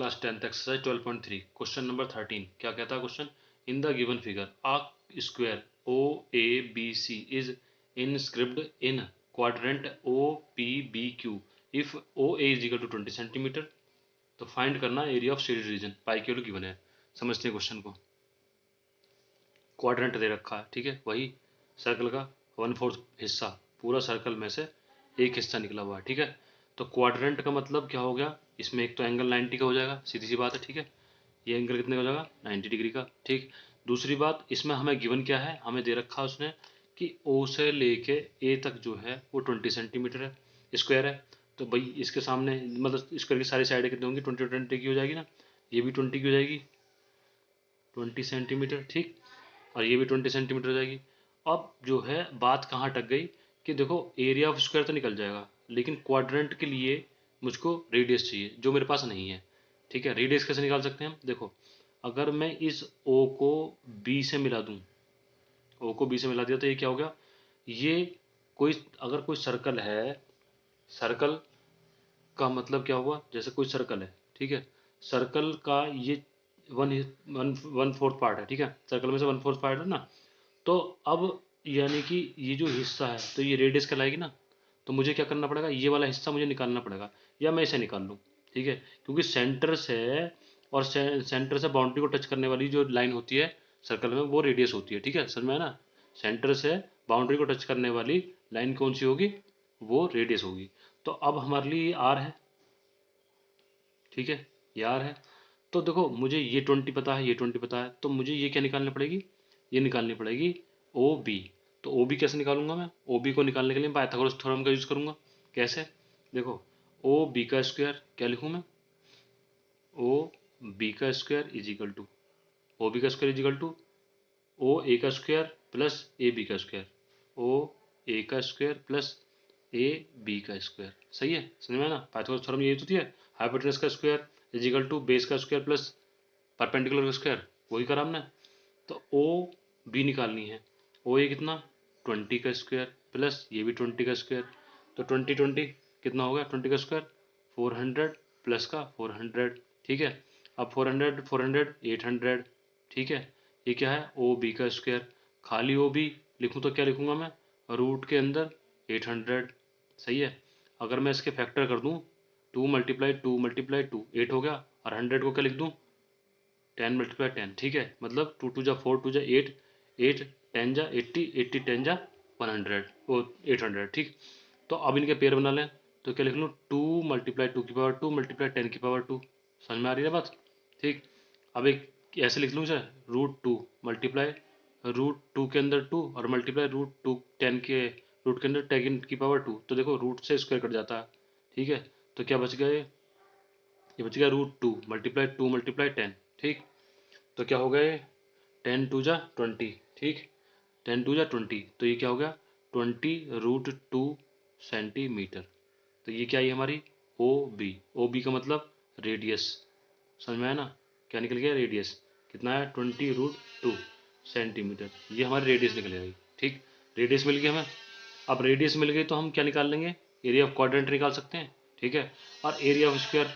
Class 10th exercise 12.3 question number 13 क्या कहता है question. In the given figure a square O A B C is inscribed in quadrant O P B Q if O A is equal to 20 centimetre. तो find करना area of shaded region, pi की value given है। समझते हैं question को। Quadrant दे रखा है, ठीक है, वही सर्कल का 1/4 हिस्सा, पूरा सर्कल में से एक हिस्सा निकला हुआ है, ठीक है। तो क्वाड्रेंट का मतलब क्या हो गया, इसमें एक तो एंगल 90 का हो जाएगा, सीधी सी बात है, ठीक है। ये एंगल कितने का हो जाएगा, 90 डिग्री का, ठीक। दूसरी बात, इसमें हमें गिवन क्या है, हमें दे रखा है उसने कि ओ से लेके ए तक जो है वो 20 सेंटीमीटर है, स्क्वायर है। तो भाई इसके सामने मतलब स्क्वायर की सारी साइडें कितनी होंगी, 20 की हो जाएगी ना। ये भी 20 की हो जाएगी, 20 सेंटीमीटर, ठीक। और ये भी 20 सेंटीमीटर हो जाएगी। अब जो है बात कहाँ अटक गई कि देखो एरिया ऑफ स्क्वायर तो निकल जाएगा, लेकिन क्वाड्रेंट के लिए मुझको रेडियस चाहिए जो मेरे पास नहीं है, ठीक है। रेडियस कैसे निकाल सकते हैं हम, देखो अगर मैं इस ओ को बी से मिला दूं, ओ को बी से मिला दिया तो ये क्या हो गया, ये कोई अगर कोई सर्कल है, सर्कल का मतलब क्या हुआ, जैसे कोई सर्कल है, ठीक है, सर्कल का ये one one one fourth part है, ठीक है, सर्कल में से 1/4 पार्ट है ना। तो अब यानी कि ये जो हिस्सा है तो ये रेडियस कहलाएगी ना। तो मुझे क्या करना पड़ेगा, ये वाला हिस्सा मुझे निकालना पड़ेगा, या मैं इसे निकाल लूँ, ठीक है। क्योंकि सेंटर से और सेंटर से बाउंड्री को टच करने वाली जो लाइन होती है सर्कल में वो रेडियस होती है, ठीक है, समझ में है ना। सेंटर से बाउंड्री को टच करने वाली लाइन कौन सी होगी, वो रेडियस होगी। तो अब हमारे लिए आर है, ठीक है, ये आर है। तो देखो मुझे ये 20 पता है, ये 20 पता है, तो मुझे ये क्या निकालनी पड़ेगी, ये निकालनी पड़ेगी ओ बी। तो ओ बी कैसे निकालूंगा मैं, ओ बी को निकालने के लिए पाइथागोरस थ्योरम का यूज करूंगा। कैसे, देखो ओ बी का स्क्वायर क्या लिखूं मैं, ओ बी का square is equal to, O B का square is equal to O A का स्क्वायर प्लस ए बी का स्क्वायर, ओ ए का स्क्वायर प्लस ए बी का स्क्वायर। सही है, समझ में आया ना, पाइथागोरस थ्योरम यही तो होती है। हाइपोटेनस का square is equal to base का स्क्वायर प्लस परपेंडिकुलर का स्क्वायर, वही करा हमने। तो ओ बी निकालनी है, ओ ए कितना 20 का स्क्वायर प्लस ये भी 20 का स्क्वायर। तो 20 कितना हो गया, 20 का स्क्वायर 400 प्लस का 400, ठीक है। अब 400 400 800, ठीक है। ये क्या है, ओ बी का स्क्वायर, खाली ओ बी लिखूँ तो क्या लिखूँगा मैं, रूट के अंदर 800। सही है। अगर मैं इसके फैक्टर कर दूँ, 2 × 2 × 2 8 हो गया, और 100 को क्या लिख दूँ, 10 × 10, ठीक है। मतलब 2 × 2 = 4, 2 × 8, 8 10 × 80, 80 10 × 100, वो 800, ठीक। तो अब इनके पेयर बना लें, तो क्या लिख लूँ, 2 × 2 × 2 × 10⁻², समझ में आ रही है बात, ठीक। अब एक ऐसे लिख लूँ सर, √2 मल्टीप्लाई √2 के अंदर 2 और मल्टीप्लाई √2 10 के रूट के अंदर 10⁻²। तो देखो रूट से स्क्वायर कट जाता है, ठीक है। तो क्या बच गया, ये बच गया √2 मल्टीप्लाई 2 मल्टीप्लाई 10, ठीक। तो क्या हो गया ये, 10 × 2 = 20, ठीक, 10 × 2 = 20, तो ये क्या हो गया 20 √2 सेंटीमीटर। तो ये क्या है हमारी ओ बी, ओ बी का मतलब रेडियस, समझ में आया ना। क्या निकल गया रेडियस, कितना है 20 √2 सेंटीमीटर, ये हमारी रेडियस निकल गई, ठीक। रेडियस मिल गई हमें। अब रेडियस मिल गई तो हम क्या निकाल लेंगे, एरिया ऑफ क्वाड्रेंट निकाल सकते हैं, ठीक है। और एरिया ऑफ स्क्वायर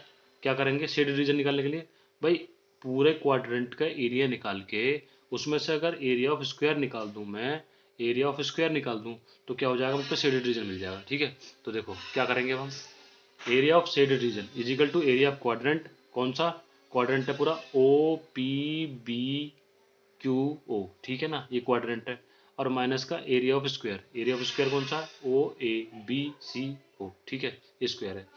क्या करेंगे, शेडेड रीजन निकालने के लिए, भाई पूरे क्वाड्रेंट का एरिया निकाल के उसमें से अगर एरिया ऑफ स्क्वायर निकाल दूं मैं, एरिया ऑफ स्क्वायर निकाल दूं, तो क्या हो जाएगा, मुझको शेडेड रीजन मिल जाएगा, ठीक है। तो देखो क्या करेंगे अब हम, area of shaded region is equal to area of quadrant, कौन सा क्वाड्रेंट है, पूरा O P B Q O, ठीक है ना, ये क्वाड्रेंट है। और माइनस का area of square, area of square कौन सा, ओ ए बी सी ओ, ठीक है, ये स्क्वायर है।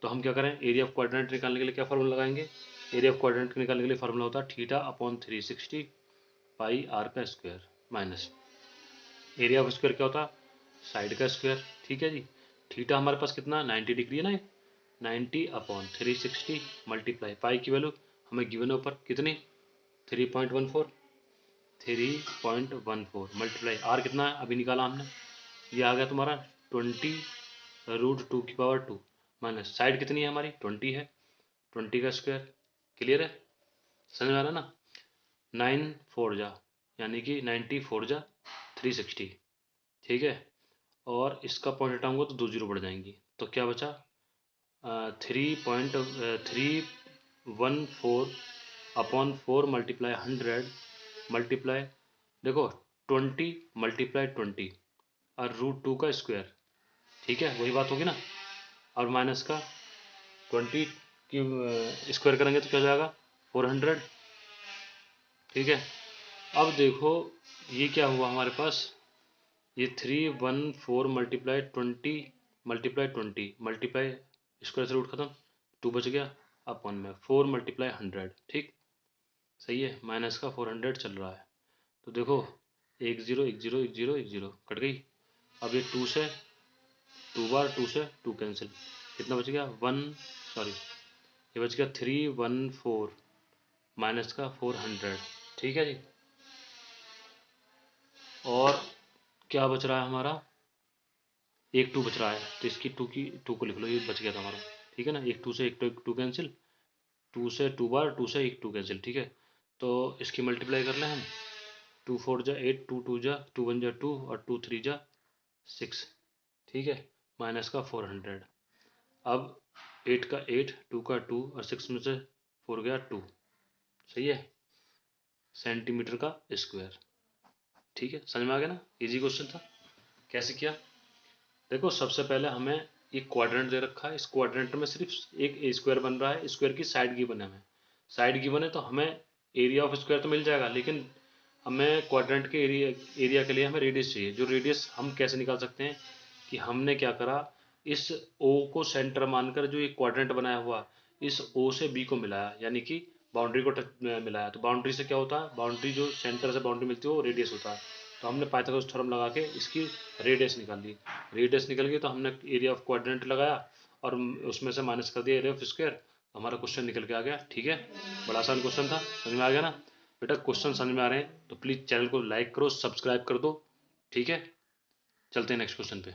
तो हम क्या करें, एरिया ऑफ क्वाड्रेंट निकालने के लिए क्या फॉर्मूला लगाएंगे, एरिया ऑफ क्वाड्रेंट निकालने के लिए फॉर्मूला होता है θ/360 पाई आर का square minus area of square क्या होता है, साइड का स्क्वायर, ठीक है जी। थीटा हमारे पास कितना 90 डिग्री है ना, 90/360 मल्टीप्लाई पाई की वैल्यू हमें गिवन है ऊपर कितनी 3.14, 3.14 मल्टीप्लाई आर कितना है अभी निकाला हमने, ये आ गया तुम्हारा 20 √2 माइनस साइड कितनी है हमारी 20 है, 20 का स्क्वायर, क्लियर है, समझ में आ रहा है ना। 9 4 जा यानी कि 90 4 जा 360, ठीक है। और इसका पॉइंट हटाऊंगा तो 2 0 बढ़ जाएंगी, तो क्या बचा 3.3 14 अपॉन 4 मल्टीप्लाई 100 मल्टीप्लाई, देखो 20 मल्टीप्लाई 20 और √2 का स्क्वायर, ठीक है, वही बात होगी ना। और माइनस का 20 की स्क्वायर करेंगे तो क्या हो जाएगा 400, ठीक है। अब देखो ये क्या हुआ हमारे पास, ये 314 मल्टीप्लाई 20 मल्टीप्लाई 20 मल्टीप्लाई स्क्वायर से रूट खत्म, 2 बच गया अपन में 4 मल्टीप्लाई 100, ठीक, सही है। माइनस का 400 चल रहा है, तो देखो 1 0 1 0 1 0 1 0 कट गई। अब ये 2 से 2 बार 2 से 2 कैंसिल, कितना बच गया 1, सॉरी ये बच गया 314 माइनस का 400, ठीक है जी। और क्या बच रहा है हमारा, एक 2 बच रहा है, तो इसकी 2 को लिख लो, ये बच गया था हमारा, ठीक है ना। एक 2 से एक 2 कैंसिल, 2 से 2 बार 2 से एक 2 कैंसिल, ठीक है। तो इसकी मल्टीप्लाई कर लें हम, 2 4 जा 8, 2 2 जा 2 1 जा 2 और 2 3 जा 6, ठीक है, माइनस का 400। अब 8 का 8, 2 का 2 और 6 में से 4 गया 2, सही है, सेंटीमीटर का स्क्वायर, ठीक है। समझ में आ गया ना, इजी क्वेश्चन था। कैसे किया, देखो सबसे पहले हमें एक क्वाड्रेंट दे रखा है, इस क्वाड्रेंट में सिर्फ एक स्क्वायर बन रहा है, स्क्वायर की साइड गिवन है, हमें साइड गिवन है तो हमें एरिया ऑफ स्क्वायर तो मिल जाएगा, लेकिन हमें क्वाड्रेंट के एरिया के लिए हमें रेडियस चाहिए। जो रेडियस हम कैसे निकाल सकते हैं कि हमने क्या करा, इस ओ को सेंटर मानकर जो एक क्वाड्रेंट बनाया हुआ, इस ओ से बी को मिलाया, यानी कि बाउंड्री को मिलाया। तो बाउंड्री से क्या होता है, बाउंड्री जो सेंटर से बाउंड्री मिलती है वो रेडियस होता है। तो हमने पाइथागोरस थ्योरम लगा के इसकी रेडियस निकाल ली, रेडियस निकल गई तो हमने एरिया ऑफ क्वाड्रेंट लगाया और उसमें से माइनस कर दिया एरिया ऑफ स्क्वायर, हमारा क्वेश्चन निकल के आ गया, ठीक है। बड़ा आसान क्वेश्चन था, समझ में आ गया ना। बेटा क्वेश्चन समझ में आ रहे हैं तो प्लीज़ चैनल को लाइक करो, सब्सक्राइब कर दो, ठीक है। चलते हैं नेक्स्ट क्वेश्चन पे।